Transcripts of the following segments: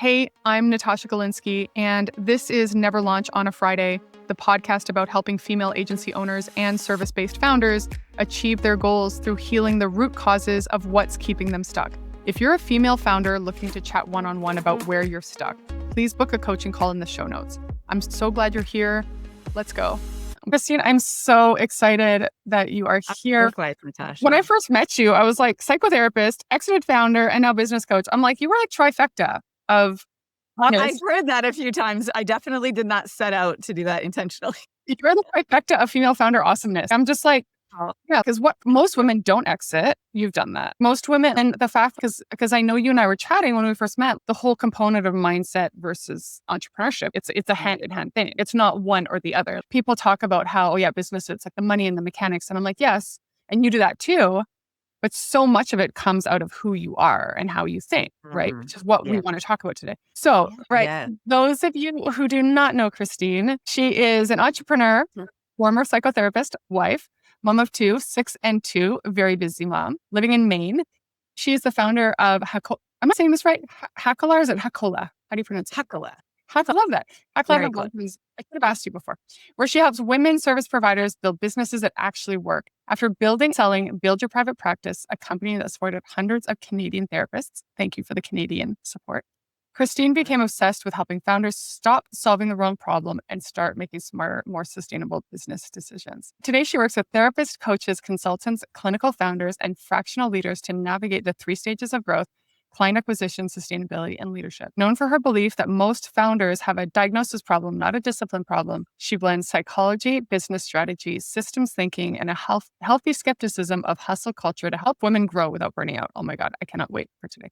Hey, I'm Natasha Galinsky, and this is Never Launch on a Friday, the podcast about helping female agency owners and service-based founders achieve their goals through healing the root causes of what's keeping them stuck. If you're a female founder looking to chat one-on-one about where you're stuck, please book a coaching call in the show notes. I'm so glad you're here. Let's go. Christine, I'm so excited that you are here. Likewise, Natasha. When I first met you, I was like psychotherapist, exited founder, and now business coach. I'm like, you were like trifecta of I've heard that a few times. I definitely did not set out to do that intentionally. You're the trifecta of female founder awesomeness. I'm just like, yeah, because what most women don't exit, you've done that. Most women, and the fact, because I know you and I were chatting when we first met, the whole component of mindset versus entrepreneurship, it's a hand-in-hand thing. It's not one or the other. People talk about how, oh yeah, business, it's like the money and the mechanics. And I'm like, yes, and you do that too. But so much of it comes out of who you are and how you think, right? Which is what we want to talk about today. So, those of you who do not know Christine, she is an entrepreneur, former psychotherapist, wife, mom of two, 6 and 2, very busy mom, living in Maine. She is the founder of Hakkola. Am I saying this right? Hakkola, or is it Hakkola? How do you pronounce it? Hakkola. I love that. I could have asked you before, where she helps women service providers build businesses that actually work. After building, selling, Build Your Private Practice, a company that supported hundreds of Canadian therapists. Thank you for the Canadian support. Christine became obsessed with helping founders stop solving the wrong problem and start making smarter, more sustainable business decisions. Today, she works with therapists, coaches, consultants, clinical founders, and fractional leaders to navigate the 3 stages of growth: client acquisition, sustainability, and leadership. Known for her belief that most founders have a diagnosis problem, not a discipline problem, she blends psychology, business strategy, systems thinking, and a healthy skepticism of hustle culture to help women grow without burning out. Oh my God, I cannot wait for today.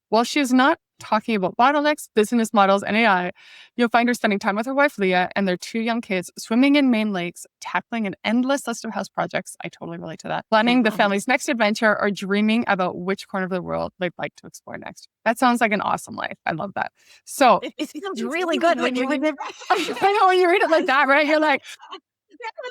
While she is not talking about bottlenecks, business models, and AI, you'll find her spending time with her wife, Leah, and their 2 young kids, swimming in Maine lakes, tackling an endless list of house projects. I totally relate to that. Planning the family's next adventure, or dreaming about which corner of the world they'd like to explore next. That sounds like an awesome life. I love that. So it sounds really good when you read it. I know, when you read it like that, right? You're like,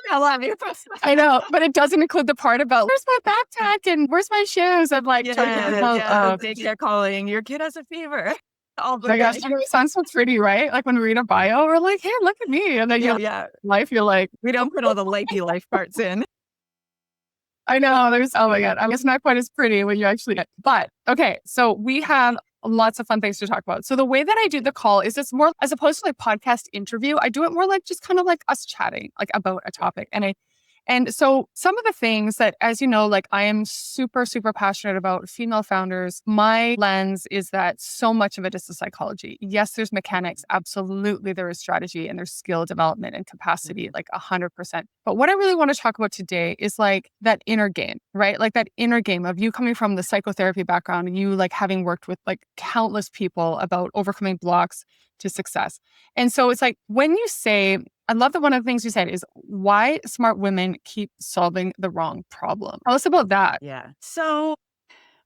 I love you. I know, but it doesn't include the part about where's my backpack and where's my shoes. I'm like, daycare calling. Your kid has a fever. Oh my gosh, it sounds so pretty, right? Like when we read a bio, we're like, hey, look at me. And then life, you're like, we don't put all the likey life parts in. I know, oh my God, I mean, it's not quite as pretty when you actually get, but okay, so we have lots of fun things to talk about. So the way that I do the call is it's more, as opposed to like podcast interview, I do it more like just kind of like us chatting like about a topic. And so some of the things that, as you know, like I am super, super passionate about female founders. My lens is that so much of it is the psychology. Yes, there's mechanics. Absolutely, there is strategy and there's skill development and capacity, like 100%. But what I really want to talk about today is like that inner game, right? Like that inner game of you coming from the psychotherapy background and you like having worked with like countless people about overcoming blocks to success. And so it's like when you say, I love that one of the things you said is why smart women keep solving the wrong problem. Tell us about that. Yeah. So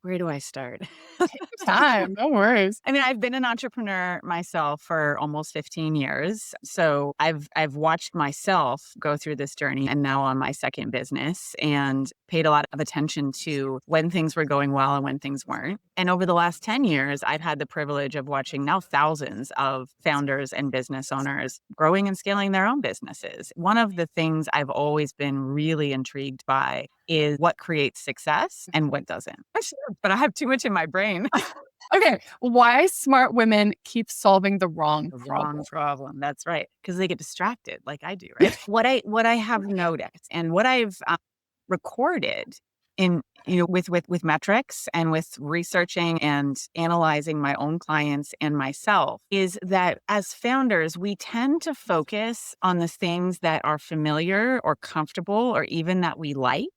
where do I start? Take your time. No worries. I mean, I've been an entrepreneur myself for almost 15 years. So I've watched myself go through this journey, and now on my second business, and paid a lot of attention to when things were going well and when things weren't. And over the last 10 years, I've had the privilege of watching now thousands of founders and business owners growing and scaling their own businesses. One of the things I've always been really intrigued by is what creates success and what doesn't. But I have too much in my brain. Okay. Why smart women keep solving the wrong problem. That's right. Because they get distracted like I do, right? What I have noticed and what I've recorded in, with metrics and with researching and analyzing my own clients and myself is that as founders, we tend to focus on the things that are familiar or comfortable or even that we like.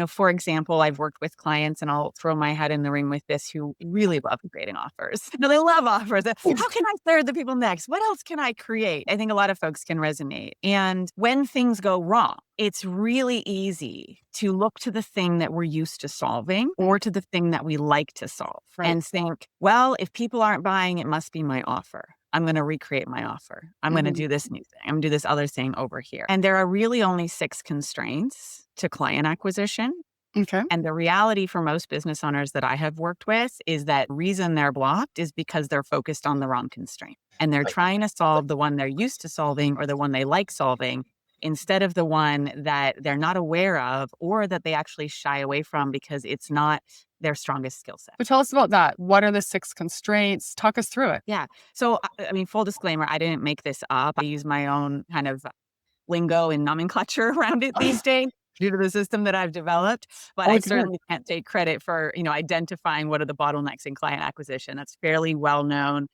For example, I've worked with clients, and I'll throw my hat in the ring with this, who really love creating offers. They love offers. How can I serve the people next? What else can I create? I think a lot of folks can resonate. And when things go wrong, it's really easy to look to the thing that we're used to solving or to the thing that we like to solve and think, well, if people aren't buying, it must be my offer. I'm going to recreate my offer. I'm going to do this new thing. I'm going to do this other thing over here. And there are really only 6 constraints to client acquisition. Okay. And the reality for most business owners that I have worked with is that reason they're blocked is because they're focused on the wrong constraint. And they're trying to solve the one they're used to solving or the one they like solving instead of the one that they're not aware of or that they actually shy away from because it's not their strongest skill set. So tell us about that. What are the 6 constraints? Talk us through it. Yeah. So, I mean, full disclaimer, I didn't make this up. I use my own kind of lingo and nomenclature around it these days due to the system that I've developed. But Oh, I it's good. certainly can't take credit for, identifying what are the bottlenecks in client acquisition. That's fairly well known,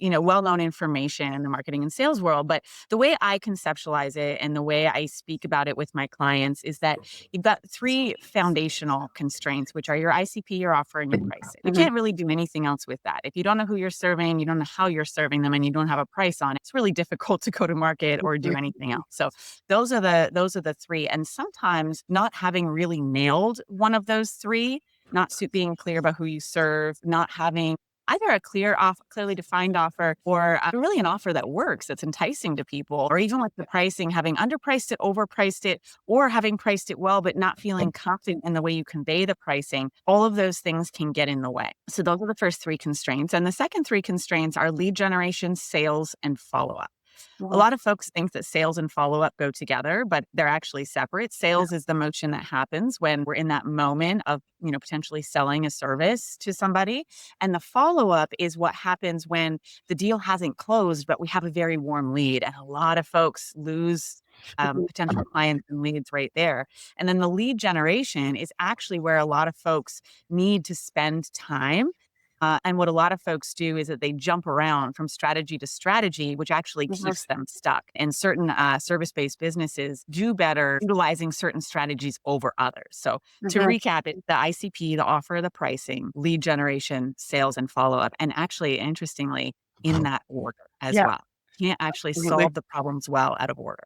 well known information in the marketing and sales world. But the way I conceptualize it and the way I speak about it with my clients is that you've got 3 foundational constraints, which are your ICP, your offer, and your pricing. You Mhm. can't really do anything else with that. If you don't know who you're serving, you don't know how you're serving them, and you don't have a price on it, it's really difficult to go to market or do anything else. So those are the 3. And sometimes not having really nailed one of those 3, not being clear about who you serve, not having either a clearly defined offer or really an offer that works, that's enticing to people, or even with the pricing, having underpriced it, overpriced it, or having priced it well, but not feeling confident in the way you convey the pricing. All of those things can get in the way. So those are the first 3 constraints. And the second 3 constraints are lead generation, sales, and follow-up. A Wow. lot of folks think that sales and follow up go together, but they're actually separate. Yeah. Sales is the motion that happens when we're in that moment of, potentially selling a service to somebody. And the follow up is what happens when the deal hasn't closed, but we have a very warm lead. And a lot of folks lose potential clients and leads right there. And then the lead generation is actually where a lot of folks need to spend time. And what a lot of folks do is that they jump around from strategy to strategy, which actually Mhm. keeps them stuck. And certain service-based businesses do better utilizing certain strategies over others. So to Mhm. recap, it's the ICP, the offer, the pricing, lead generation, sales, and follow-up. And actually, interestingly, in that order as Yeah, well. You can't actually absolutely. solve the problems well out of order.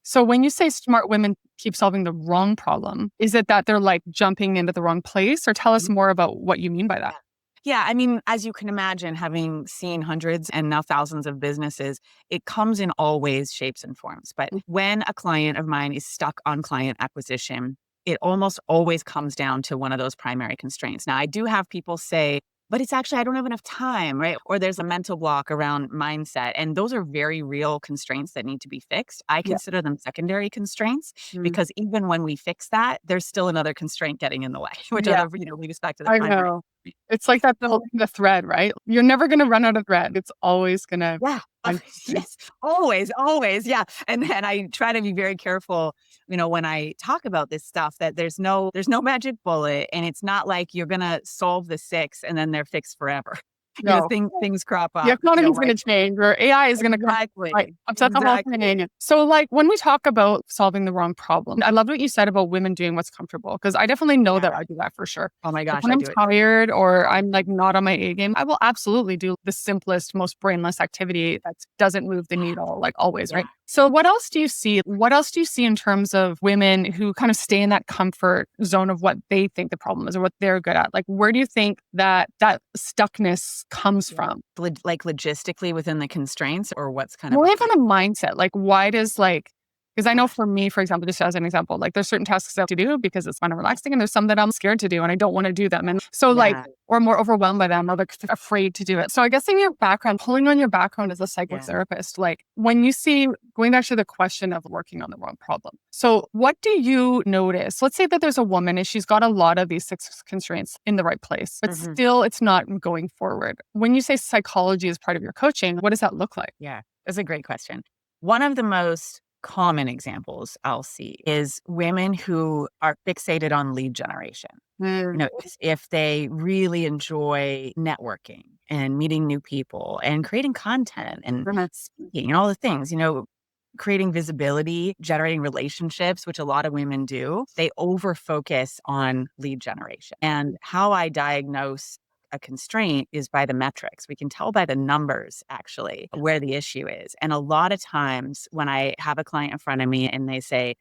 So when you say smart women keep solving the wrong problem, is it that they're like jumping into the wrong place? Or tell us more about what you mean by that. Yeah. Yeah, I mean, as you can imagine, having seen hundreds and now thousands of businesses, it comes in all ways, shapes, and forms. But when a client of mine is stuck on client acquisition, it almost always comes down to one of those primary constraints. Now, I do have people say, but it's actually, I don't have enough time, right? Or there's a mental block around mindset. And those are very real constraints that need to be fixed. I Yeah. consider them secondary constraints Mm. because even when we fix that, there's still another constraint getting in the way, which Yeah, lead us back to the I primary. know. It's like that the thread, right? You're never gonna run out of thread. It's always gonna Yeah. find something. Yes. Always, always. Yeah. And then I try to be very careful, when I talk about this stuff that there's no magic bullet and it's not like you're gonna solve the 6 and then they're fixed forever. No. Things crop The up, economy is right? gonna change or AI is gonna come right Exactly. upset the whole Exactly. thing. So, like, when we talk about solving the wrong problem, I loved what you said about women doing what's comfortable because I definitely know that Yeah. I do that for sure. Oh my Like, gosh, when I I'm do it. tired or I'm, like, not on my A game, I will absolutely do the simplest, most brainless activity that doesn't move the needle, like, always, Yeah. right? So, what else do you see? What else do you see in terms of women who kind of stay in that comfort zone of what they think the problem is or what they're good at? Like, where do you think that stuckness comes Yeah. from? Like logistically within the constraints or what's kind of More even behind? a mindset, like, why does, like, because I know Yeah. for me, for example, just as an example, like, there's certain tasks I have to do because it's fun and relaxing, and there's some that I'm scared to do, and I don't wanna do them, and so, like Yeah. or more overwhelmed by them, or, like, afraid to do it. So I guess in your background, pulling on your background as a Yeah. psychotherapist, like, when you see going back to the question of working on the wrong problem. So what do you notice? Let's say that there's a woman and she's got a lot of these 6 constraints in the right place, but Mhm. still it's not going forward. When you say psychology is part of your coaching, what does that look like? Yeah, that's a great question. One of the most common examples I'll see is women who are fixated on lead generation. Mm, If they really enjoy networking and meeting new people and creating content and mhm. speaking and all the things, creating visibility, generating relationships, which a lot of women do, they over focus on lead generation. And how I diagnose a constraint is by the metrics. We can tell by the numbers actually where the issue is. And a lot of times when I have a client in front of me and they say,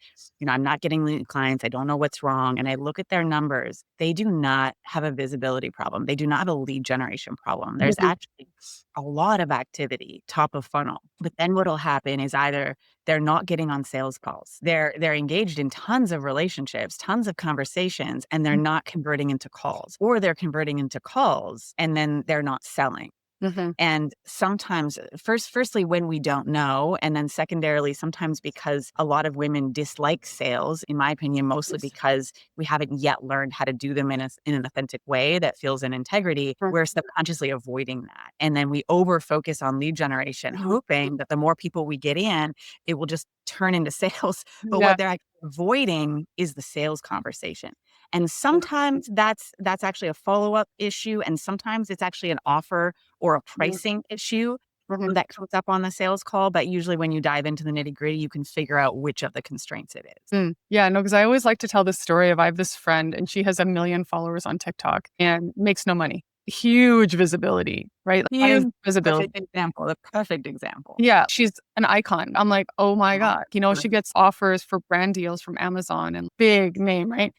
I'm not getting lead clients, I don't know what's wrong. And I look at their numbers, they do not have a visibility problem. They do not have a lead generation problem. There's Mhm. actually a lot of activity, top of funnel. But then what'll happen is either they're not getting on sales calls. They're engaged in tons of relationships, tons of conversations, and they're not converting into calls, or they're converting into calls and then they're not selling. Mm-hmm. And sometimes, firstly, when we don't know, and then secondarily, sometimes because a lot of women dislike sales, in my opinion, mostly because we haven't yet learned how to do them in an authentic way that feels in integrity, we're subconsciously avoiding that. And then we over focus on lead generation, hoping that the more people we get in, it will just turn into sales. But Yeah. what they're actually avoiding is the sales conversation. And sometimes that's actually a follow-up issue. And sometimes it's actually an offer or a pricing issue Mhm. that comes up on the sales call. But usually when you dive into the nitty-gritty, you can figure out which of the constraints it is. Yeah, no, because I always like to tell this story of I have this friend and she has 1 million followers on TikTok and makes no money. Huge visibility, right? That is Huge visibility. the perfect example. Yeah, she's an icon. I'm like, oh my God. She Absolutely. gets offers for brand deals from Amazon and big name, right?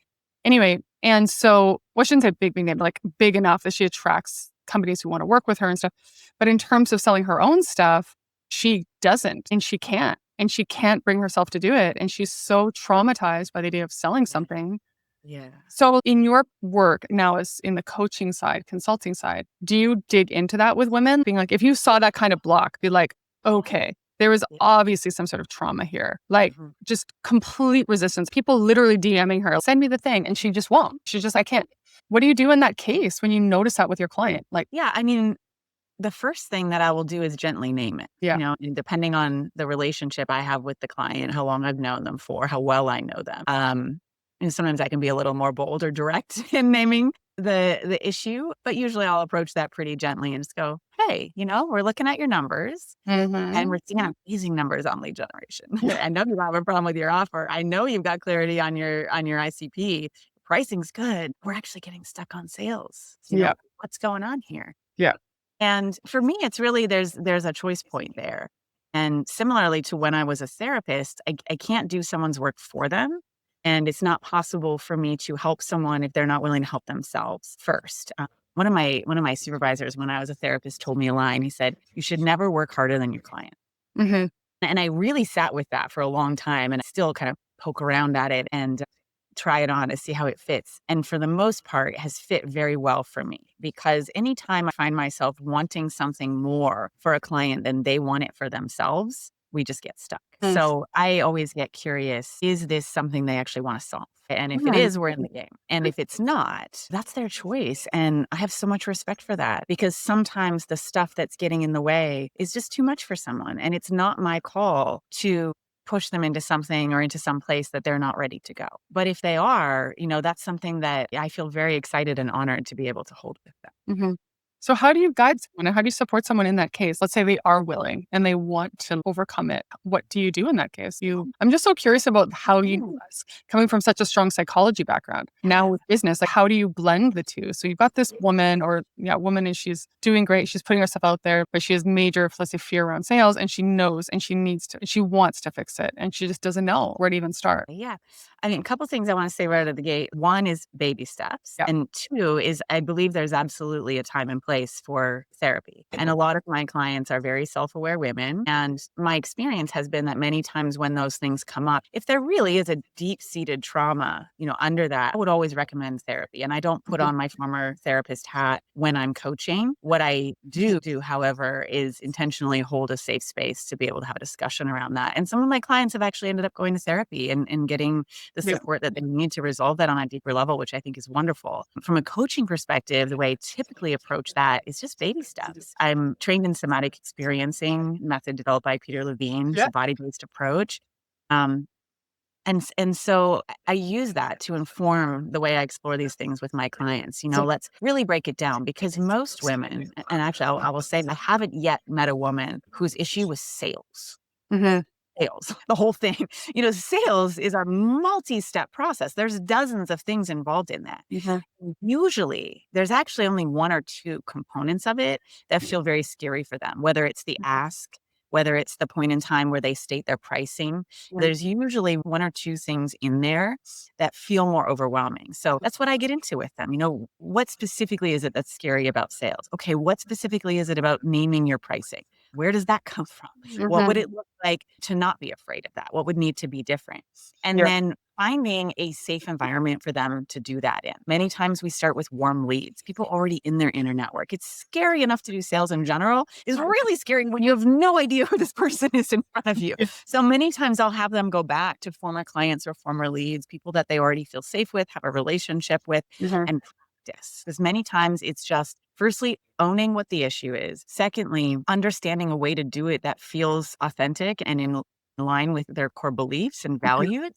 Anyway, and so, well, I shouldn't say big name, but like big enough that she attracts companies who want to work with her and stuff. But in terms of selling her own stuff, she doesn't and she can't. And she can't bring herself to do it. And she's so traumatized by the idea of selling something. Yeah. So, in your work now, as in the coaching side, consulting side, do you dig into that with women? Being like, if you saw that kind of block, be like, okay, there was Yeah. obviously some sort of trauma here, like Mhm. just complete resistance. People literally DMing her, send me the thing. And she just won't. She's just, I can't. What do you do in that case when you notice that with your client? Like, Yeah, I mean, the first thing that I will do is gently name it, yeah. and depending on the relationship I have with the client, how long I've known them for, how well I know them. And sometimes I can be a little more bold or direct in naming the issue, but usually I'll approach that pretty gently and just go, "Hey, we're looking at your numbers and Mm-hmm. we're seeing amazing numbers on lead generation. I know you have a problem with your offer. I know you've got clarity on your ICP. Pricing's good. We're actually getting stuck on sales. Yeah. What's going on here?" Yeah. And for me, it's really there's a choice point there. And similarly to when I was a therapist, I can't do someone's work for them. And it's not possible for me to help someone if they're not willing to help themselves first. One of my supervisors when I was a therapist told me a line. He said, "You should never work harder than your client." Mm-hmm. And I really sat with that for a long time and I still kind of poke around at it and try it on to see how it fits. And for the most part, it has fit very well for me because anytime I find myself wanting something more for a client than they want it for themselves, we just get stuck. So I always get curious, is this something they actually want to solve? And if it Mm-hmm. is, we're in the game. And if it's not, that's their choice. And I have so much respect for that because sometimes the stuff that's getting in the way is just too much for someone. And it's not my call to push them into something or into some place that they're not ready to go. But if they are, that's something that I feel very excited and honored to be able to hold with them. Mhm. So how do you guide someone and how do you support someone in that case? Let's say they are willing and they want to overcome it. What do you do in that case? I'm just so curious about how you do this. Coming from such a strong psychology background, now with business, like how do you blend the two? So you've got this woman or woman and she's doing great. She's putting herself out there, but she has major, let's say, fear around sales and she knows and she wants to fix it and she just doesn't know where to even start. Yeah. I mean, a couple things I want to say right out of the gate. One is baby steps. Yeah. And two is I believe there's absolutely a time and place for therapy. And a lot of my clients are very self aware women. And my experience has been that many times when those things come up, if there really is a deep seated trauma, under that, I would always recommend therapy. And I don't put Mhm. on my former therapist hat when I'm coaching. What I do, however, is intentionally hold a safe space to be able to have a discussion around that. And some of my clients have actually ended up going to therapy and getting the Yeah. support that they need to resolve that on a deeper level, which I think is wonderful. From a coaching perspective, the way I typically approach that is just baby steps. I'm trained in somatic experiencing method developed by Peter Levine, it's Yeah. a body-based approach. Um, and so I use that to inform the way I explore these things with my clients. Let's really break it down because most women, and actually I will say I haven't yet met a woman whose issue was sales. Mhm. Sales, the whole thing. Sales is a multi-step process. There's dozens of things involved in that. Mhm. Usually, there's actually only one or two components of it that feel very scary for them, whether it's the ask, whether it's the point in time where they state their pricing, there's usually one or two things in there that feel more overwhelming. So that's what I get into with them. What specifically is it that's scary about sales? Okay, what specifically is it about naming your pricing? Where does that come from? What would Mhm. it look like to not be afraid of that? What would need to be different? And Yeah. then finding a safe environment for them to do that in. Many times we start with warm leads, people already in their inner network. It's scary enough to do sales in general. It's really scary when you have no idea who this person is in front of you. So many times I'll have them go back to former clients or former leads, people that they already feel safe with, have a relationship with, Mhm. and practice. Because many times it's just, firstly, owning what the issue is. Secondly, understanding a way to do it that feels authentic and in line with their core beliefs and values.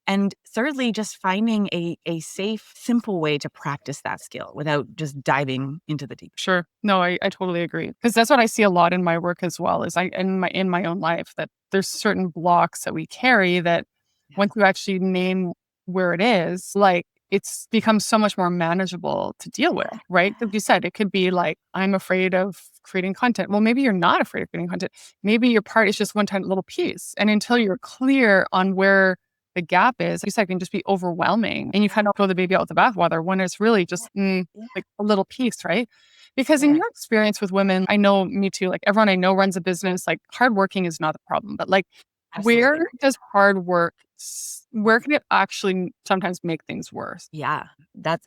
And thirdly, just finding a safe, simple way to practice that skill without just diving into the deep. Sure. No, I totally agree. Because that's what I see a lot in my work as well, is in my own life, that there's certain blocks that we carry that Yeah. once you actually name where it is, like, it's becomes so much more manageable to deal with, right? Like you said, it could be like, I'm afraid of creating content. Well, maybe you're not afraid of creating content. Maybe your part is just one tiny little piece. And until you're clear on where the gap is, like you said, it can just be overwhelming. And you kind of throw the baby out with the bathwater when it's really just Yeah. like a little piece, right? Because in Yeah. your experience with women, I know, me too, like everyone I know runs a business, like hardworking is not the problem, but like, Absolutely. where does hard work, where can it actually sometimes make things worse? Yeah, that's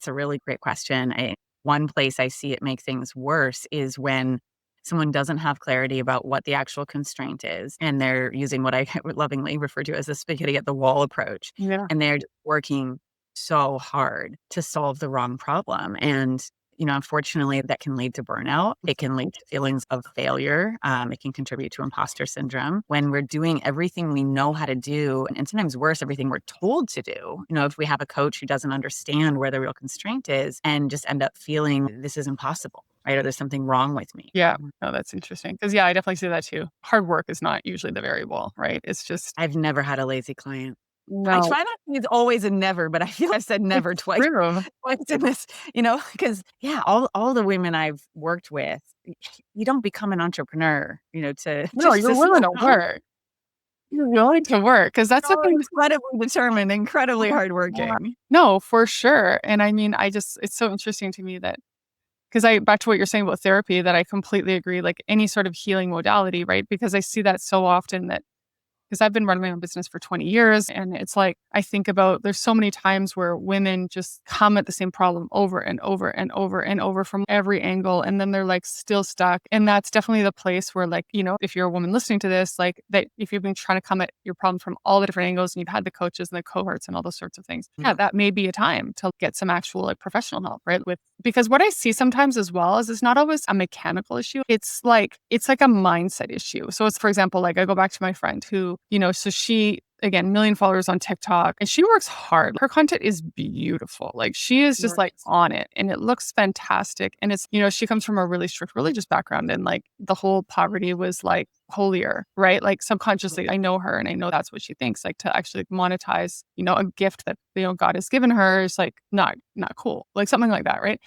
a really great question. One place I see it make things worse is when someone doesn't have clarity about what the actual constraint is, and they're using what I would lovingly refer to as the spaghetti at the wall approach, Yeah. and they're just working so hard to solve the wrong problem. And unfortunately, that can lead to burnout. It can lead to feelings of failure. It can contribute to imposter syndrome when we're doing everything we know how to do, and sometimes worse, everything we're told to do. If we have a coach who doesn't understand where the real constraint is and just end up feeling this is impossible, right? Or there's something wrong with me. Yeah. No, that's interesting. Because, yeah, I definitely see that too. Hard work is not usually the variable, right? It's just, I've never had a lazy client. I no, try not to use always and never, but I feel I've said never it's twice. true. Twice in this, because yeah, all the women I've worked with, you don't become an entrepreneur, to No, just you're to sit willing to down. work. You're willing to work because that's the You're thing. incredibly determined, incredibly Yeah. hardworking. No, for sure. And I mean, it's so interesting to me that, because back to what you're saying about therapy, that I completely agree, like any sort of healing modality, right? Because I see that so often, that because I've been running my own business for 20 years. And it's like, I think about, there's so many times where women just come at the same problem over and over and over and over from every angle. And then they're like still stuck. And that's definitely the place where, like, if you're a woman listening to this, like that, if you've been trying to come at your problem from all the different angles and you've had the coaches and the cohorts and all those sorts of things, yeah, that may be a time to get some actual like professional help, right? Because what I see sometimes as well is it's not always a mechanical issue. It's like a mindset issue. So it's, for example, like I go back to my friend who, so she, again, million followers on TikTok, and she works hard. Her content is beautiful. Like she is just like on it and it looks fantastic. And it's, she comes from a really strict religious background, and like the whole poverty was like holier, right? Like subconsciously, I know her and I know that's what she thinks, like to actually monetize, a gift that, God has given her is like not cool, like something like that, right?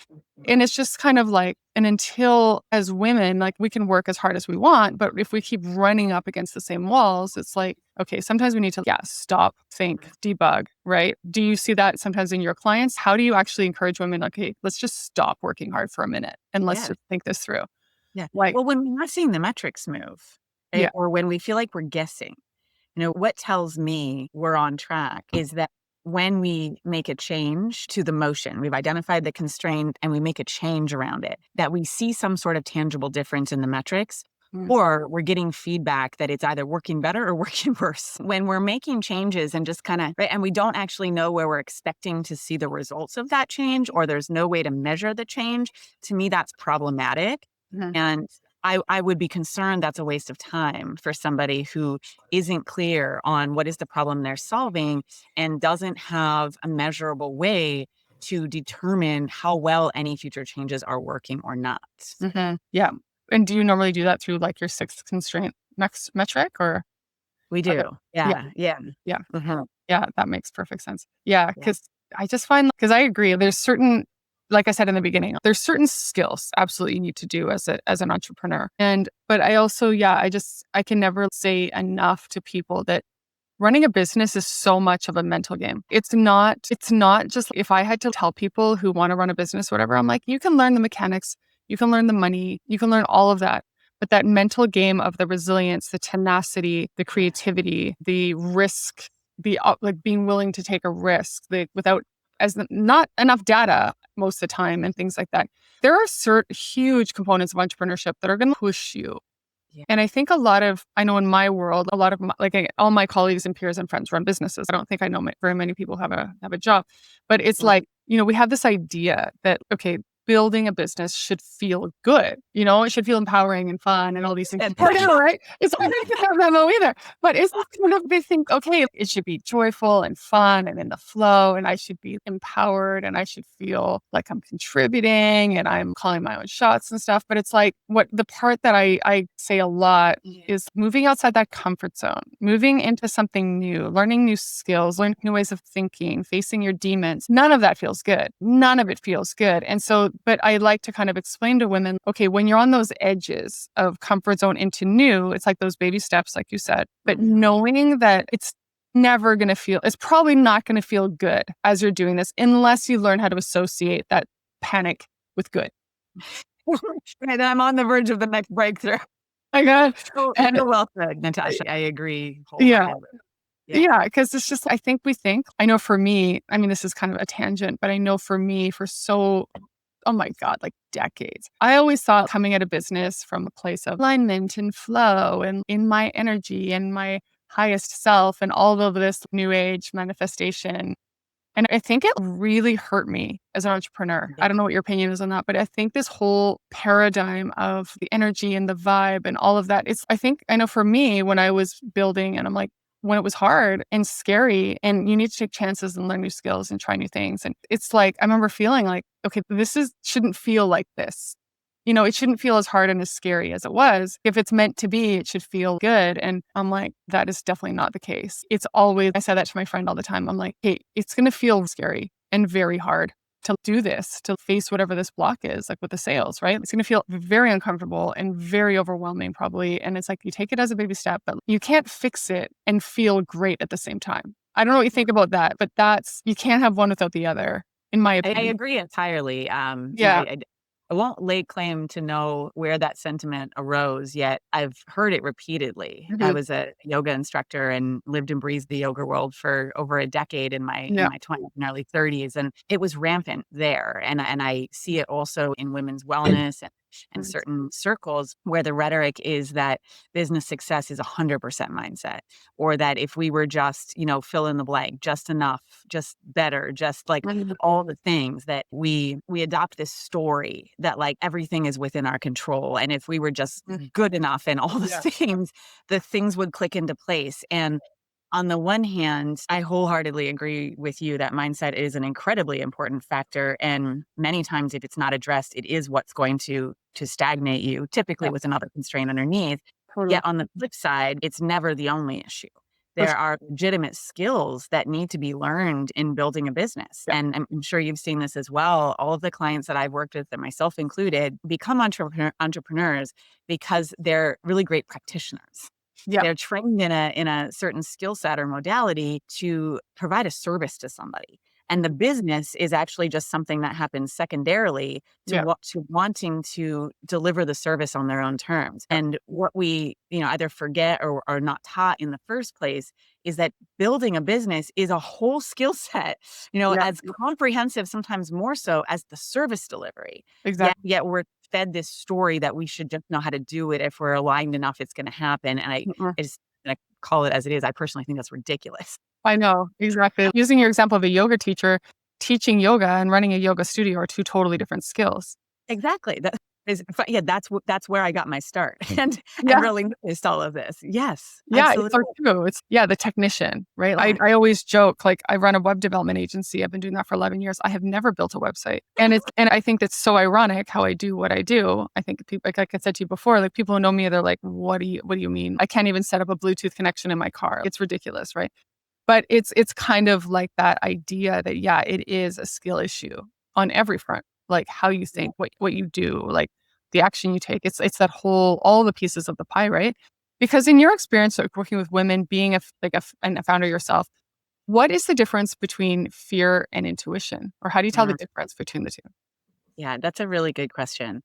And it's just kind of like, and until as women, like we can work as hard as we want, but if we keep running up against the same walls, it's like, okay, sometimes we need to, yeah, stop, think, debug, right? Do you see that sometimes in your clients? How do you actually encourage women, okay, let's just stop working hard for a minute and let's Yeah. just think this through? Yeah. Like, Well, when we're not seeing the metrics move, yeah. right? Or when we feel like we're guessing, what tells me we're on track is that when we make a change to the motion, we've identified the constraint and we make a change around it, that we see some sort of tangible difference in the metrics, Mm. or we're getting feedback that it's either working better or working worse. When we're making changes and just kind of, right, and we don't actually know where we're expecting to see the results of that change, or there's no way to measure the change, to me, that's problematic. Mhm. And I would be concerned that's a waste of time for somebody who isn't clear on what is the problem they're solving and doesn't have a measurable way to determine how well any future changes are working or not. Mhm. Yeah. And do you normally do that through like your sixth constraint next metric, or? We Okay. do. Yeah. Yeah. Yeah. Yeah. Mhm. Yeah. That makes perfect sense. Yeah. Yeah. Because I just find, because I agree, there's certain like I said in the beginning, there's certain skills absolutely you need to do as an entrepreneur. But I also, I can never say enough to people that running a business is so much of a mental game. It's not just, if I had to tell people who want to run a business, whatever, I'm like, you can learn the mechanics, you can learn the money, you can learn all of that. But that mental game of the resilience, the tenacity, the creativity, the risk, like being willing to take a risk, without not enough data most of the time and things like that. There are huge components of entrepreneurship that are going to push you. Yeah. And I think I know in my world, a lot of all my colleagues and peers and friends run businesses. I don't think I know very many people have a job, but it's like, we have this idea that, okay, building a business should feel good. It should feel empowering and fun and all these things. I know, right? It's not that memo either, but it's kind of, they think, okay, it should be joyful and fun and in the flow, and I should be empowered and I should feel like I'm contributing and I'm calling my own shots and stuff. But it's like, what the part that I say a lot is moving outside that comfort zone, moving into something new, learning new skills, learning new ways of thinking, facing your demons. None of that feels good. None of it feels good. And so, but I like to kind of explain to women, okay, when you're on those edges of comfort zone into new, it's like those baby steps, like you said, but knowing that it's probably not going to feel good as you're doing this, unless you learn how to associate that panic with good. And I'm on the verge of the next breakthrough. I got So well said, Natasha. I agree Yeah. wholeheartedly. Yeah, because it's just, I know for me, I mean, this is kind of a tangent, but I know for me, oh my God, like decades, I always thought coming at a business from a place of alignment and flow and in my energy and my highest self and all of this new age manifestation. And I think it really hurt me as an entrepreneur. I don't know what your opinion is on that, but I think this whole paradigm of the energy and the vibe and all of that, I know for me, when I was building, and I'm like, when it was hard and scary and you need to take chances and learn new skills and try new things. And it's like, I remember feeling like, okay, shouldn't feel like this. It shouldn't feel as hard and as scary as it was. If it's meant to be, it should feel good. And I'm like, that is definitely not the case. I said that to my friend all the time. I'm like, hey, it's going to feel scary and very hard to do this, to face whatever this block is, like with the sales, right? It's going to feel very uncomfortable and very overwhelming probably. And it's like, you take it as a baby step, but you can't fix it and feel great at the same time. I don't know what you think about that, but you can't have one without the other, in my opinion. I agree entirely. Yeah. I won't lay claim to know where that sentiment arose, yet I've heard it repeatedly. I was a yoga instructor and lived and breathed the yoga world for over a decade in my 20s and early 30s, and it was rampant there. And I see it also in women's wellness and certain circles where the rhetoric is that business success is 100% mindset, or that if we were just, fill in the blank, just enough, just better, just like all the things that we adopt this story that like everything is within our control. And if we were just good enough and all the things, the things would click into place. And on the one hand, I wholeheartedly agree with you that mindset is an incredibly important factor. And many times, if it's not addressed, it is what's going to stagnate you, typically with another constraint underneath. Totally. Yet on the flip side, it's never the only issue. There are legitimate skills that need to be learned in building a business. Yeah. And I'm sure you've seen this as well. All of the clients that I've worked with, and myself included, become entrepreneurs because they're really great practitioners. Yeah. They're trained in a certain skill set or modality to provide a service to somebody. And the business is actually just something that happens secondarily to wanting to deliver the service on their own terms. And what we, either forget or are not taught in the first place is that building a business is a whole skill set, as comprehensive, sometimes more so, as the service delivery. Exactly. Yet we're fed this story that we should just know how to do it. If we're aligned enough, it's going to happen. And I just call it as it is. I personally think that's ridiculous. I know, exactly. Using your example of a yoga teacher, teaching yoga and running a yoga studio are two totally different skills. Exactly. That's where I got my start and really noticed all of this. Yes. Yeah, absolutely. it's true. It's the technician, right? I always joke, like, I run a web development agency. I've been doing that for 11 years. I have never built a website. And I think that's so ironic how I do what I do. I think people, like I said to you before, like, people who know me, they're like, what do you mean? I can't even set up a Bluetooth connection in my car. It's ridiculous, right? But it's kind of like that idea that, it is a skill issue on every front. like how you think, what you do, like the action you take. It's that whole, all the pieces of the pie, right? Because in your experience, like working with women, being and a founder yourself, what is the difference between fear and intuition? Or how do you tell the Mhm. difference between the two? Yeah, that's a really good question.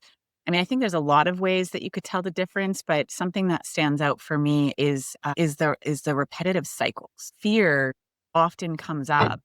I mean, I think there's a lot of ways that you could tell the difference, but something that stands out for me is the repetitive cycles. Fear often comes up.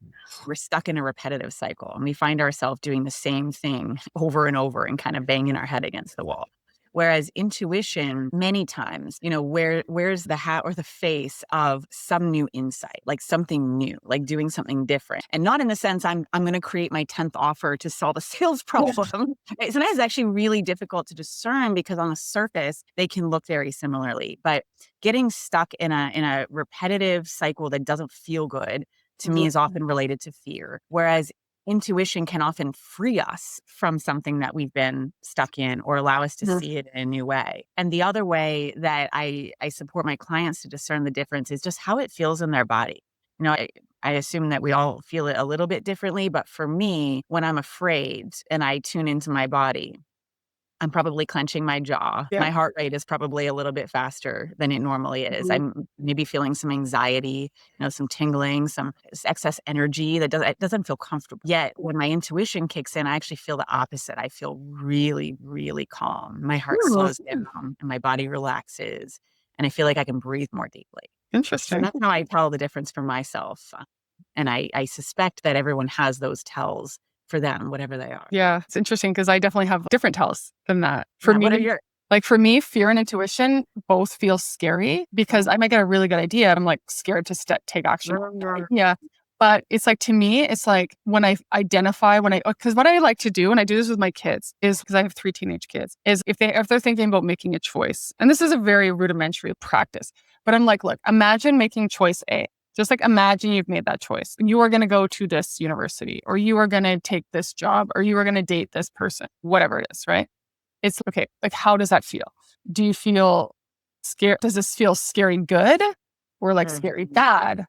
We're stuck in a repetitive cycle, and we find ourselves doing the same thing over and over and kind of banging our head against the wall. Whereas intuition, many times, where's the hat or the face of some new insight, like something new, like doing something different. And not in the sense I'm going to create my 10th offer to solve a sales problem. Sometimes it's actually really difficult to discern because on the surface, they can look very similarly. But getting stuck in a repetitive cycle that doesn't feel good to me Mhm. is often related to fear. Whereas intuition can often free us from something that we've been stuck in or allow us to Mhm. see it in a new way. And the other way that I support my clients to discern the difference is just how it feels in their body. I assume that we all feel it a little bit differently, but for me, when I'm afraid and I tune into my body, I'm probably clenching my jaw. Yeah. My heart rate is probably a little bit faster than it normally is. Mhm. I'm maybe feeling some anxiety, some tingling, some excess energy that it doesn't feel comfortable. Yet when my intuition kicks in, I actually feel the opposite. I feel really, really calm. My heart Ooh, slows down and my body relaxes, and I feel like I can breathe more deeply. So interesting. that's how I tell the difference for myself. And I suspect that everyone has those tells for them, whatever they are. Yeah, it's interesting because I definitely have different tells than that. For Yeah. What are me, your fear and intuition both feel scary because I might get a really good idea. I'm like scared to take action on the idea. But it's like, to me, it's like when I identify, because what I like to do, and I do this with my kids, is because I have 3 teenage kids, is if they're thinking about making a choice, and this is a very rudimentary practice, but I'm like, look, imagine making choice A. Just like imagine you've made that choice. You are going to go to this university, or you are going to take this job, or you are going to date this person, whatever it is, right? It's okay. Like, how does that feel? Do you feel scared? Does this feel scary good or like scary Mhm. bad?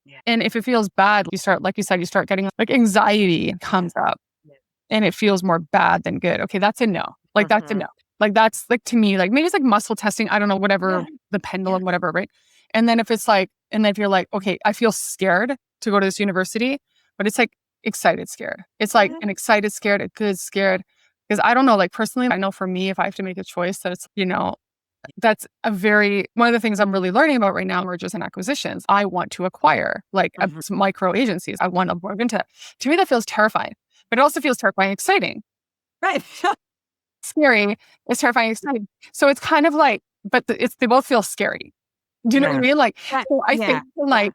Yeah. And if it feels bad, you start, like you said, you start getting like anxiety comes up Yeah. and it feels more bad than good. Okay, that's a no. Like, that's a Mhm. no. Like, that's like, to me, like maybe it's like muscle testing. I don't know, Yeah. whatever, the Yeah. pendulum, whatever, right? And then if you're like, okay, I feel scared to go to this university, but it's like excited scared. It's like Yeah. an excited scared, a good scared. Because I don't know, like personally, I know for me, if I have to make a choice, that it's, that's one of the things I'm really learning about right now, mergers and acquisitions. I want to acquire like Mhm. some micro agencies. I want to work into that. To me, that feels terrifying, but it also feels terrifying, exciting. Right. Scary is terrifying, exciting. So it's kind of like, but they both feel scary. Do you know what I Yeah. mean? Like, That so I yeah. think like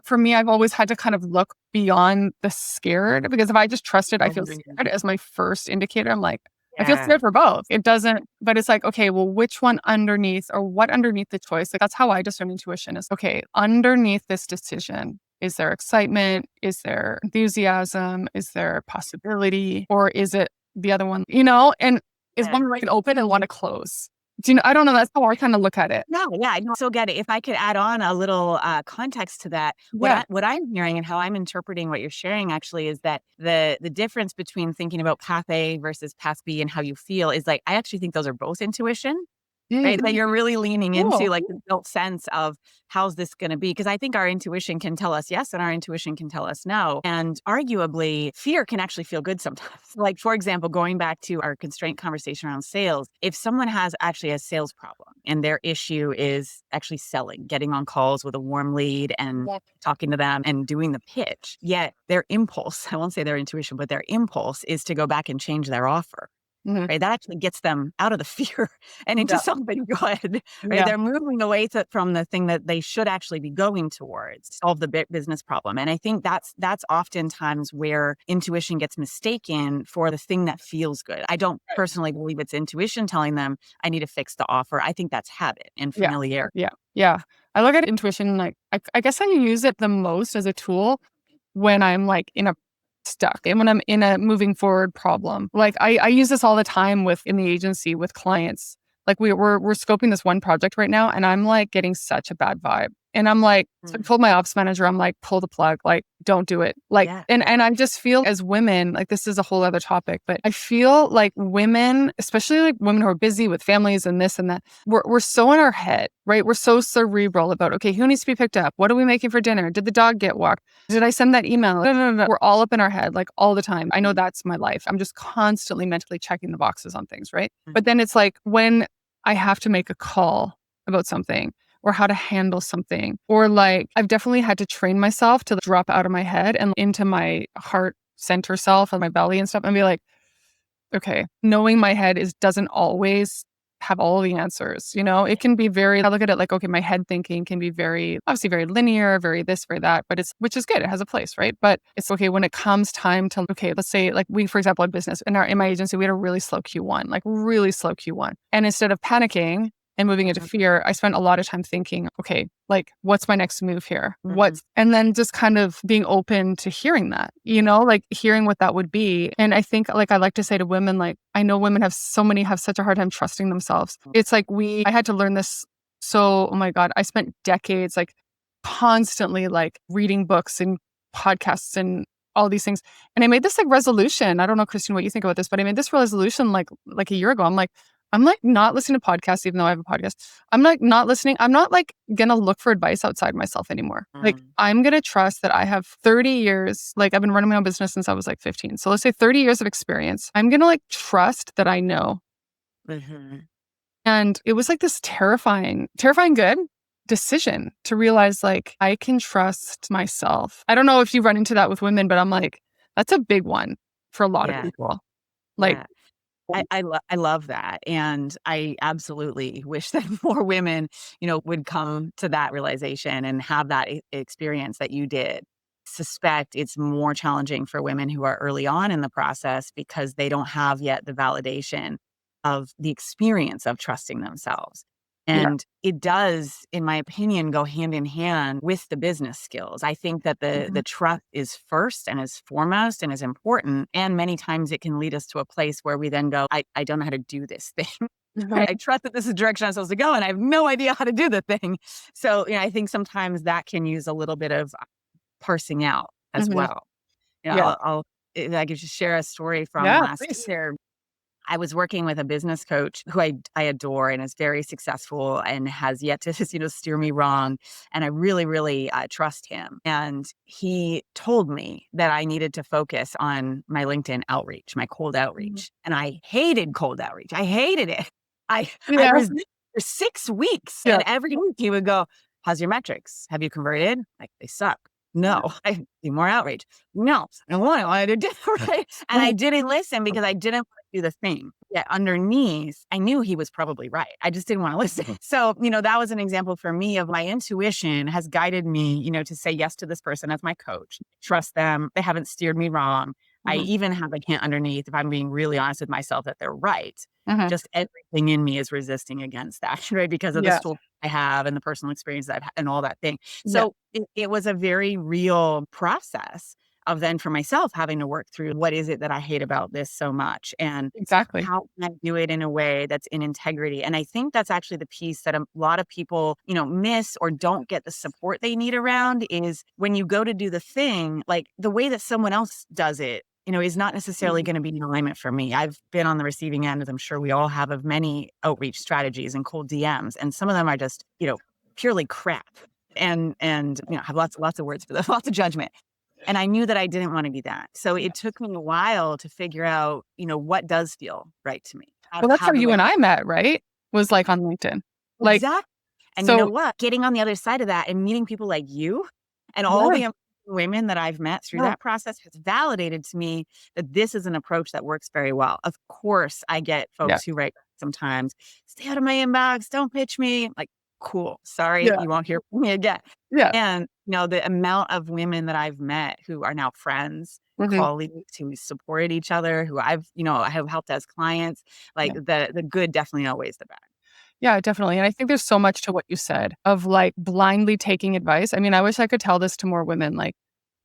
for me, I've always had to kind of look beyond the scared, because if I just trusted I feel Mhm. scared as my first indicator, I'm like, I feel Yeah. scared for both. It doesn't, but it's like, okay, well, which one underneath, or what underneath the choice? Like, that's how I discern intuition is, okay, underneath this decision, is there excitement? Is there enthusiasm? Is there possibility? Or is it the other one, and is Yeah. one right open and one to close? I don't know. That's how I kind of look at it. No, yeah, I so get it. If I could add on a little context to that, Yeah. what I'm hearing and how I'm interpreting what you're sharing actually is that the difference between thinking about path A versus path B and how you feel is like I actually think those are both intuition. Right? That Mm, you're really leaning into, cool. like, the built sense of how's this gonna be? Because I think our intuition can tell us yes, and our intuition can tell us no. And arguably, fear can actually feel good sometimes. Like, for example, going back to our constraint conversation around sales, if someone has actually a sales problem and their issue is actually selling, getting on calls with a warm lead and Yeah. talking to them and doing the pitch, yet their impulse, I won't say their intuition, but their impulse is to go back and change their offer. Mhm. Right, that actually gets them out of the fear and into Yeah. something good, right? Yeah. They're moving away from the thing that they should actually be going towards, solve the business problem. And I think that's oftentimes where intuition gets mistaken for the thing that feels good. I don't Right. personally believe it's intuition telling them I need to fix the offer. I think that's habit and Yeah. familiarity. Yeah. Yeah. I look at intuition like I guess I use it the most as a tool when I'm like in a stuck and when I'm in a moving forward problem. Like I use this all the time in the agency with clients. Like we're scoping this one project right now, and I'm like getting such a bad vibe. And I'm like, so I told my ops manager, I'm like, pull the plug, like, don't do it. Like, Yeah. and I just feel as women, like this is a whole other topic, but I feel like women, especially like women who are busy with families and this and that, we're so in our head, right? We're so cerebral about, okay, who needs to be picked up? What are we making for dinner? Did the dog get walked? Did I send that email? No, no, no. We're all up in our head, like all the time. I know that's my life. I'm just constantly mentally checking the boxes on things, right? But then it's like when I have to make a call about something, or how to handle something. Or like, I've definitely had to train myself to drop out of my head and into my heart center self and my belly and stuff and be like, okay, knowing my head doesn't always have all the answers. It can be very, I look at it like, okay, my head thinking can be very, obviously very linear, very this, very that, but which is good. It has a place, right? But it's okay when it comes time to, okay, let's say like we, for example, in business, in my agency, we had a really slow Q1, like really slow Q1. And instead of panicking and moving into fear, I spent a lot of time thinking, okay, like what's my next move here? And then just kind of being open to hearing that, like hearing what that would be. And I think like I like to say to women, like I know women have such a hard time trusting themselves. It's like I had to learn this. So, oh my God, I spent decades like constantly like reading books and podcasts and all these things. And I made this like resolution. I don't know, Christine, what you think about this, but I made this resolution like a year ago. I'm like not listening to podcasts, even though I have a podcast. I'm like not listening. I'm not like gonna look for advice outside myself anymore. Like I'm gonna trust that I have 30 years. Like I've been running my own business since I was like 15. So let's say 30 years of experience. I'm gonna like trust that I know. And it was like this terrifying good decision to realize like I can trust myself. I don't know if you run into that with women, but I'm like, that's a big one for a lot of people. Like, Yeah. I love that. And I absolutely wish that more women, would come to that realization and have that experience that you did. Suspect it's more challenging for women who are early on in the process because they don't have yet the validation of the experience of trusting themselves. yeah. And it does, in my opinion, go hand in hand with the business skills. I think that the trust is first and is foremost and is important. And many times it can lead us to a place where we then go, I don't know how to do this thing. I trust that this is the direction I'm supposed to go, and I have no idea how to do the thing. So, I think sometimes that can use a little bit of parsing out as well. Yeah. If I could just share a story from Yeah, last please. year. I was working with a business coach who I adore and is very successful and has yet to steer me wrong. And I really, really trust him. And he told me that I needed to focus on my LinkedIn outreach, my cold outreach. And I hated cold outreach. I hated it. I Yeah. resisted for 6 weeks. Yeah. And every week he would go, how's your metrics? Have you converted? Like, they suck. No, I do more outreach. No, I wanted to do right. And I didn't listen because I didn't do the thing. Yet underneath, I knew he was probably right. I just didn't want to listen. So, that was an example for me of my intuition has guided me, to say yes to this person as my coach, trust them. They haven't steered me wrong. I even have a hint underneath, if I'm being really honest with myself, that they're right. Just everything in me is resisting against that, right? Because of the Yeah. story I have and the personal experience that I've had and all that thing. Yeah. So it was a very real process of then for myself having to work through what is it that I hate about this so much and Exactly. how can I do it in a way that's in integrity. And I think that's actually the piece that a lot of people, miss or don't get the support they need around is when you go to do the thing, like the way that someone else does it, is not necessarily going to be in alignment for me. I've been on the receiving end, as I'm sure we all have, of many outreach strategies and cold DMs. And some of them are just, purely crap and have lots of words for them, lots of judgment. And I knew that I didn't want to be that. So it took me a while to figure out, what does feel right to me. Well, that's how do you and I met, right? Was like on LinkedIn. Like, Exactly. And you know so what? Getting on the other side of that and meeting people like you and all yeah. the amazing women that I've met through that process has validated to me that this is an approach that works very well. Of course, I get folks who write sometimes, stay out of my inbox, don't pitch me. Like, cool. Sorry, Yeah. you won't hear from me again. Yeah. And, the amount of women that I've met who are now friends, colleagues who supported each other, who I have helped as clients, like the good definitely outweighs the bad. Yeah, definitely. And I think there's so much to what you said of like blindly taking advice. I mean, I wish I could tell this to more women, like,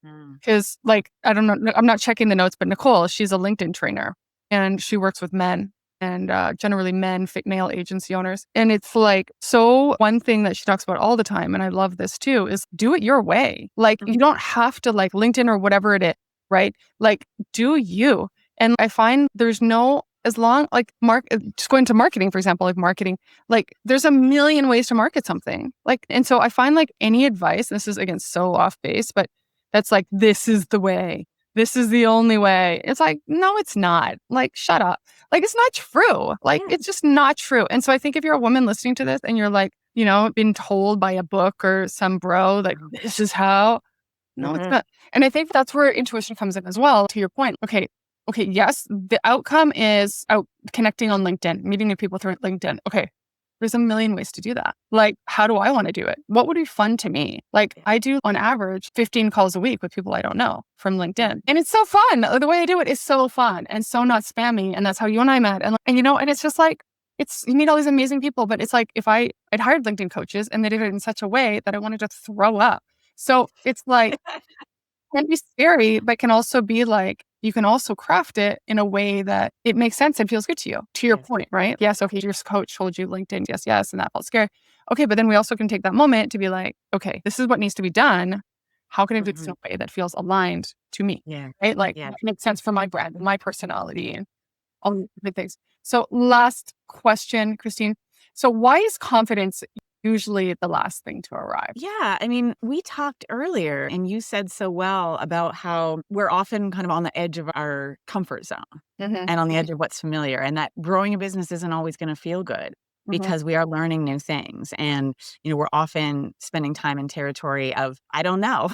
because like, I don't know, I'm not checking the notes, but Nicole, she's a LinkedIn trainer and she works with men. and generally men, male agency owners. And it's like, so one thing that she talks about all the time, and I love this too, is do it your way. Like, you don't have to like LinkedIn or whatever it is, right? Like, do you. And I find there's no, as long, like just going to marketing, for example, like marketing, like there's a million ways to market something. Like, and so I find like any advice, this is again, so off base, but that's like, this is the way. This is the only way. It's like, no, it's not. Like, shut up. Like, it's not true. Like, it's just not true. And so I think if you're a woman listening to this and you're like, been told by a book or some bro, like, this is how, no, it's not. And I think that's where intuition comes in as well, to your point. Okay, yes, the outcome is out connecting on LinkedIn, meeting new people through LinkedIn. Okay, there's a million ways to do that. Like, how do I want to do it? What would be fun to me? Like, I do on average 15 calls a week with people I don't know from LinkedIn. And it's so fun. The way I do it is so fun and so not spammy. And that's how you and I met. And and it's just like, you meet all these amazing people, but it's like if I'd hired LinkedIn coaches and they did it in such a way that I wanted to throw up. So it's like, can be scary, but can also be like, you can also craft it in a way that it makes sense and feels good to you, to your point, right? Yes. Okay. Your coach told you LinkedIn. Yes. And that felt scary. Okay. But then we also can take that moment to be like, okay, this is what needs to be done. How can I do this in a way that feels aligned to me? Yeah. Right. Like, it makes sense for my brand, my personality, and all the things. So last question, Christine. So why is confidence usually the last thing to arrive? Yeah. I mean, we talked earlier and you said so well about how we're often kind of on the edge of our comfort zone and on the edge of what's familiar, and that growing a business isn't always going to feel good because we are learning new things. And, we're often spending time in territory of, I don't know.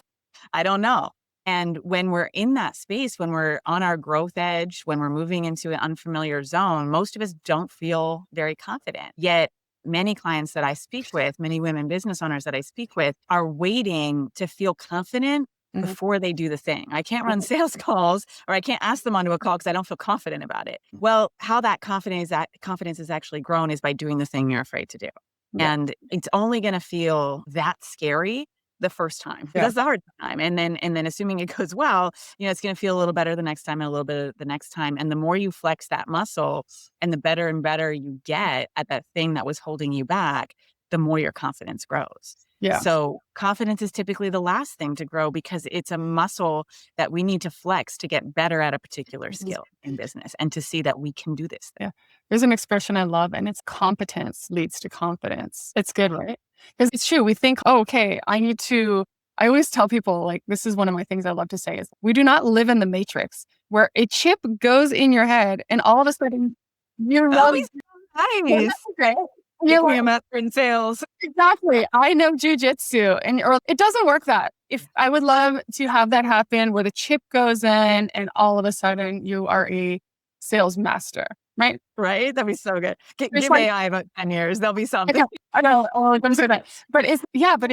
I don't know. And when we're in that space, when we're on our growth edge, when we're moving into an unfamiliar zone, most of us don't feel very confident. Yet many clients that I speak with, many women business owners that I speak with, are waiting to feel confident before they do the thing. I can't run sales calls, or I can't ask them onto a call because I don't feel confident about it. Well, how that confidence is actually grown is by doing the thing you're afraid to do. Yeah. And it's only going to feel that scary the first time. Yeah. That's the hard time. And then assuming it goes well, it's going to feel a little better the next time and a little bit the next time. And the more you flex that muscle and the better and better you get at that thing that was holding you back, the more your confidence grows. Yeah. So confidence is typically the last thing to grow because it's a muscle that we need to flex to get better at a particular skill in business and to see that we can do this thing. Yeah. There's an expression I love, and it's competence leads to confidence. It's good, right? Because it's true. We think, oh, okay, I always tell people, like, this is one of my things I love to say is we do not live in the matrix where a chip goes in your head and all of a sudden you love. Nice. Great. Make me a master in sales. Exactly. I know jujitsu, or it doesn't work that. If I would love to have that happen where the chip goes in and all of a sudden you are a sales master, right? Right? That'd be so good. Give like, AI about 10 years. There'll be something. I know. Oh, I'm saying that. But it's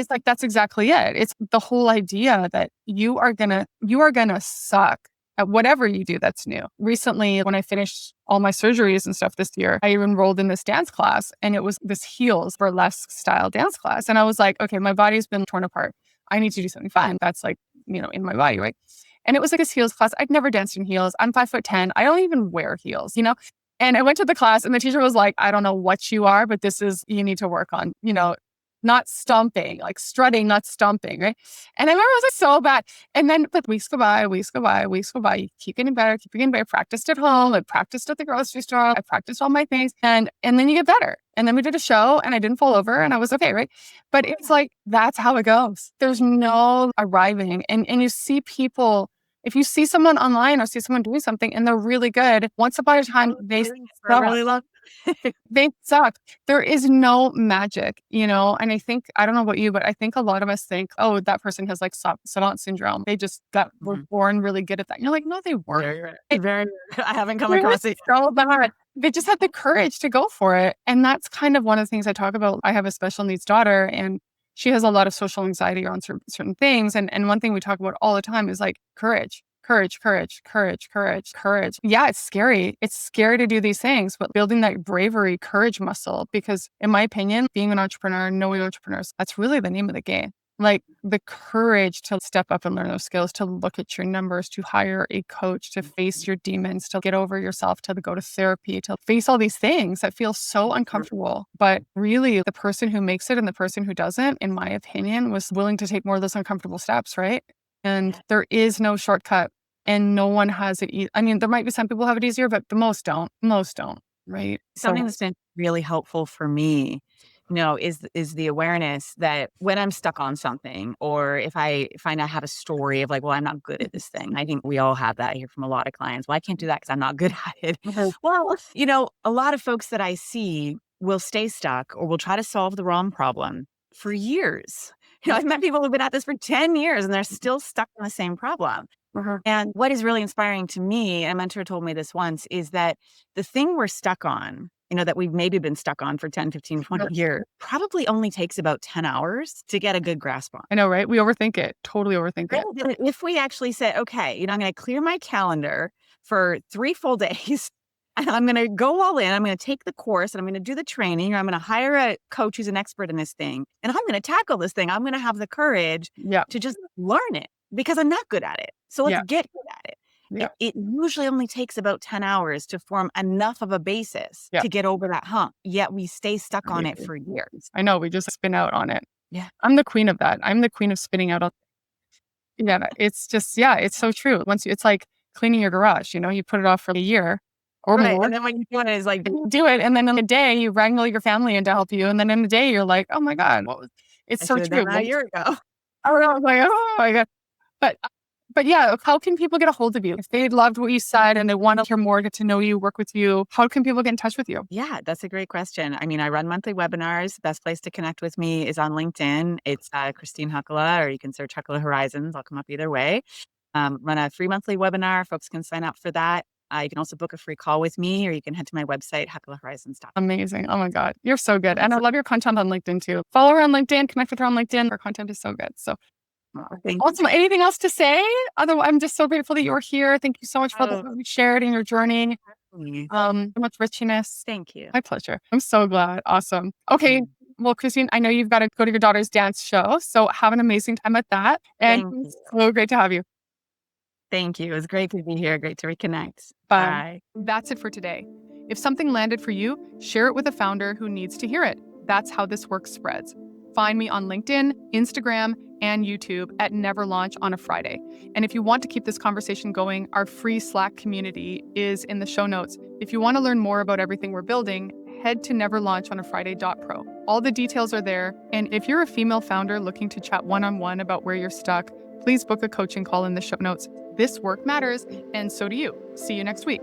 like, that's exactly it. It's the whole idea that you are gonna suck at whatever you do that's new. Recently, when I finished all my surgeries and stuff this year, I enrolled in this dance class, and it was this heels burlesque style dance class. And I was like, okay, my body's been torn apart. I need to do something fun that's like, in my body, right? And it was like this heels class. I'd never danced in heels. I'm 5'10". I don't even wear heels, And I went to the class, and the teacher was like, I don't know what you are, but you need to work on, not stomping, like strutting, not stomping, right? And I remember it was like so bad. And then, but weeks go by. You keep getting better, I practiced at home. I practiced at the grocery store. I practiced all my things. And then you get better. And then we did a show, and I didn't fall over, and I was okay, right? But it's like, that's how it goes. There's no arriving. And you see people, if you see someone online or see someone doing something and they're really good, once upon a time, they suck. They suck. There is no magic, And I think, I don't know about you, but I think a lot of us think, oh, that person has like savant syndrome. They just were born really good at that. And you're like, no, they weren't. I haven't come across it. So bad. They just had the courage to go for it. And that's kind of one of the things I talk about. I have a special needs daughter, and she has a lot of social anxiety around certain things. And one thing we talk about all the time is like courage. Courage. Yeah, it's scary. It's scary to do these things, but building that bravery, courage muscle, because in my opinion, being an entrepreneur, knowing entrepreneurs, that's really the name of the game. like the courage to step up and learn those skills, to look at your numbers, to hire a coach, to face your demons, to get over yourself, to go to therapy, to face all these things that feel so uncomfortable. But really, the person who makes it and the person who doesn't, in my opinion, was willing to take more of those uncomfortable steps, right? And there is no shortcut, and no one has it. I mean, there might be some people who have it easier, but the most don't. Most don't, right? Something So, that's been really helpful for me, is the awareness that when I'm stuck on something, or if I find I have a story of like, well, I'm not good at this thing. I think we all have that. I hear from a lot of clients. Well, I can't do that because I'm not good at it. Mhm. Well, a lot of folks that I see will stay stuck or will try to solve the wrong problem for years. I've met people who've been at this for 10 years and they're still stuck on the same problem. Mhm. And what is really inspiring to me, and a mentor told me this once, is that the thing we're stuck on, that we've maybe been stuck on for 10, 15, 20 years, probably only takes about 10 hours to get a good grasp on. I know, right? We overthink it. Totally overthink Right? it. If we actually say, okay, I'm going to clear my calendar for 3 full days, and I'm going to go all in, I'm going to take the course and I'm going to do the training, or I'm going to hire a coach who's an expert in this thing, and I'm going to tackle this thing. I'm going to have the courage Yeah. to just learn it because I'm not good at it. So let's Yeah. get good at it. Yeah. It usually only takes about 10 hours to form enough of a basis Yeah. to get over that hump, yet we stay stuck on it Crazy. for years. I know, we just spin out on it. Yeah. I'm the queen of that. I'm the queen of spinning out on. Yeah, it's just, yeah, it's so true. It's like cleaning your garage, you put it off for a year or Right, more, and then when you're doing it, it's like, and you do it, and then in a day you wrangle your family in to help you, and then in a day you're like, "Oh my god, what was." It's "I so should have done true. that a year ago." I was like, "Oh my god." But yeah, how can people get a hold of you? If they loved what you said and they want to hear more, get to know you, work with you, how can people get in touch with you? Yeah, that's a great question. I mean, I run monthly webinars. Best place to connect with me is on LinkedIn. It's Christine Hakola, or you can search Hakkola Horizons. I'll come up either way. Run a free monthly webinar. Folks can sign up for that. You can also book a free call with me, or you can head to my website, hakkolahorizons.com. Amazing. Oh my God. You're so good. And I love your content on LinkedIn too. Follow her on LinkedIn, connect with her on LinkedIn. Her content is so good. So Thank awesome. Anything else to say? Otherwise, I'm just so grateful that you were here. Thank you so much for Oh, what you shared in your journey. you. So much richness. Thank you. My pleasure. I'm so glad. Awesome. Okay. Mm. Well, Christine, I know you've got to go to your daughter's dance show. So have an amazing time at that. And Thank you. it's so great to have you. Thank you. It was great to be here. Great to reconnect. Bye. Bye. That's it for today. If something landed for you, share it with a founder who needs to hear it. That's how this work spreads. Find me on LinkedIn, Instagram, and YouTube at Never Launch on a Friday. And if you want to keep this conversation going, our free Slack community is in the show notes. If you want to learn more about everything we're building, head to neverlaunchonafriday.pro. All the details are there. And if you're a female founder looking to chat one-on-one about where you're stuck, please book a coaching call in the show notes. This work matters, and so do you. See you next week.